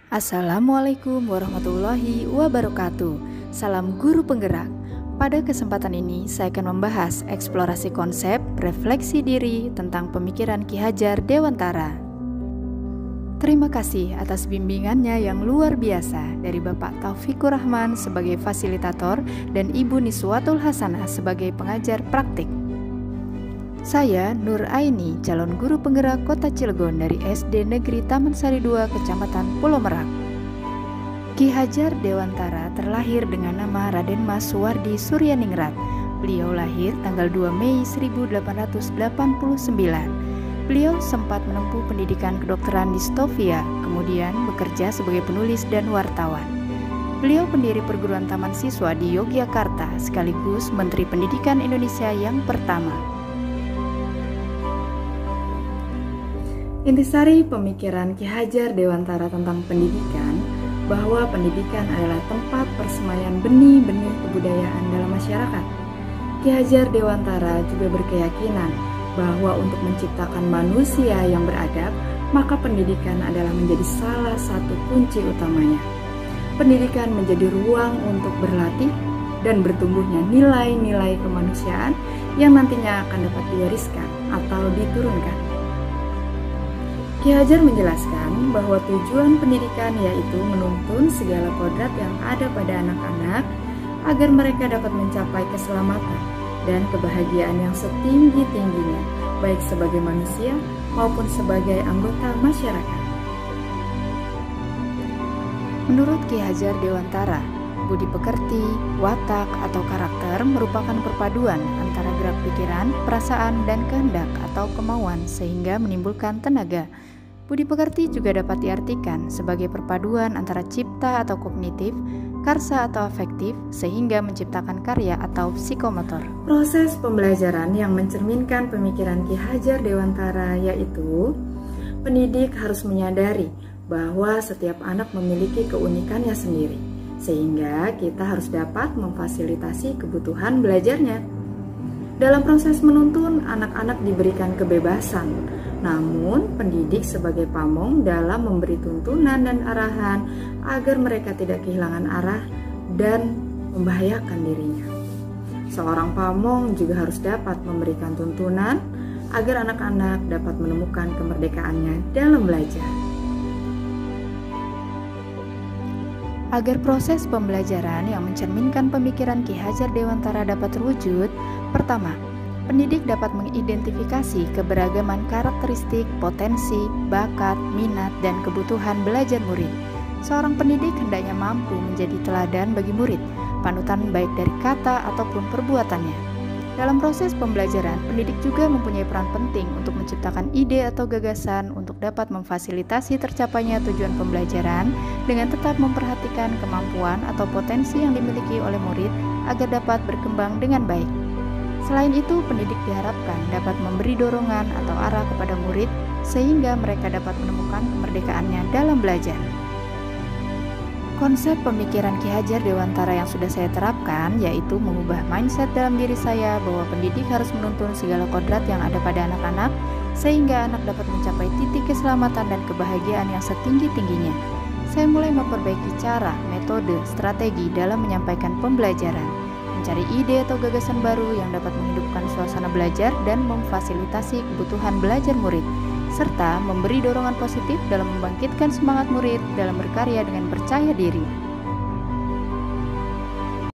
Assalamualaikum warahmatullahi wabarakatuh. Salam guru penggerak. Pada kesempatan ini saya akan membahas eksplorasi konsep refleksi diri tentang pemikiran Ki Hajar Dewantara. Terima kasih atas bimbingannya yang luar biasa dari Bapak Taufikur Rahman sebagai fasilitator dan Ibu Niswatul Hasanah sebagai pengajar praktik. Saya Nur Aini, calon guru penggerak Kota Cilegon dari SD Negeri Taman Sari 2, Kecamatan Pulau Merak. Ki Hajar Dewantara terlahir dengan nama Raden Mas Suwardi Suryaningrat. Beliau lahir tanggal 2 Mei 1889. Beliau sempat menempuh pendidikan kedokteran di Stovia, kemudian bekerja sebagai penulis dan wartawan. Beliau pendiri perguruan taman siswa di Yogyakarta, sekaligus Menteri Pendidikan Indonesia yang pertama. Intisari pemikiran Ki Hajar Dewantara tentang pendidikan, bahwa pendidikan adalah tempat persemaian benih-benih kebudayaan dalam masyarakat. Ki Hajar Dewantara juga berkeyakinan bahwa untuk menciptakan manusia yang beradab, maka pendidikan adalah menjadi salah satu kunci utamanya. Pendidikan menjadi ruang untuk berlatih dan bertumbuhnya nilai-nilai kemanusiaan yang nantinya akan dapat diwariskan atau diturunkan. Ki Hajar menjelaskan bahwa tujuan pendidikan yaitu menuntun segala kodrat yang ada pada anak-anak agar mereka dapat mencapai keselamatan dan kebahagiaan yang setinggi-tingginya, baik sebagai manusia maupun sebagai anggota masyarakat. Menurut Ki Hajar Dewantara, budi pekerti, watak, atau karakter merupakan perpaduan antara gerak pikiran, perasaan, dan kehendak atau kemauan sehingga menimbulkan tenaga. Budi pekerti juga dapat diartikan sebagai perpaduan antara cipta atau kognitif, karsa atau afektif, sehingga menciptakan karya atau psikomotor. Proses pembelajaran yang mencerminkan pemikiran Ki Hajar Dewantara yaitu pendidik harus menyadari bahwa setiap anak memiliki keunikannya sendiri, sehingga kita harus dapat memfasilitasi kebutuhan belajarnya. Dalam proses menuntun, anak-anak diberikan kebebasan, namun pendidik sebagai pamong dalam memberi tuntunan dan arahan agar mereka tidak kehilangan arah dan membahayakan dirinya. Seorang pamong juga harus dapat memberikan tuntunan agar anak-anak dapat menemukan kemerdekaannya dalam belajar. Agar proses pembelajaran yang mencerminkan pemikiran Ki Hajar Dewantara dapat terwujud, pertama, pendidik dapat mengidentifikasi keberagaman karakteristik, potensi, bakat, minat, dan kebutuhan belajar murid. Seorang pendidik hendaknya mampu menjadi teladan bagi murid, panutan baik dari kata ataupun perbuatannya. Dalam proses pembelajaran, pendidik juga mempunyai peran penting untuk menciptakan ide atau gagasan untuk dapat memfasilitasi tercapainya tujuan pembelajaran dengan tetap memperhatikan kemampuan atau potensi yang dimiliki oleh murid agar dapat berkembang dengan baik. Selain itu, pendidik diharapkan dapat memberi dorongan atau arah kepada murid sehingga mereka dapat menemukan kemerdekaannya dalam belajar. Konsep pemikiran Ki Hajar Dewantara yang sudah saya terapkan yaitu mengubah mindset dalam diri saya bahwa pendidik harus menuntun segala kodrat yang ada pada anak-anak sehingga anak dapat mencapai titik keselamatan dan kebahagiaan yang setinggi-tingginya. Saya mulai memperbaiki cara, metode, strategi dalam menyampaikan pembelajaran, mencari ide atau gagasan baru yang dapat menghidupkan suasana belajar dan memfasilitasi kebutuhan belajar murid, serta memberi dorongan positif dalam membangkitkan semangat murid dalam berkarya dengan percaya diri.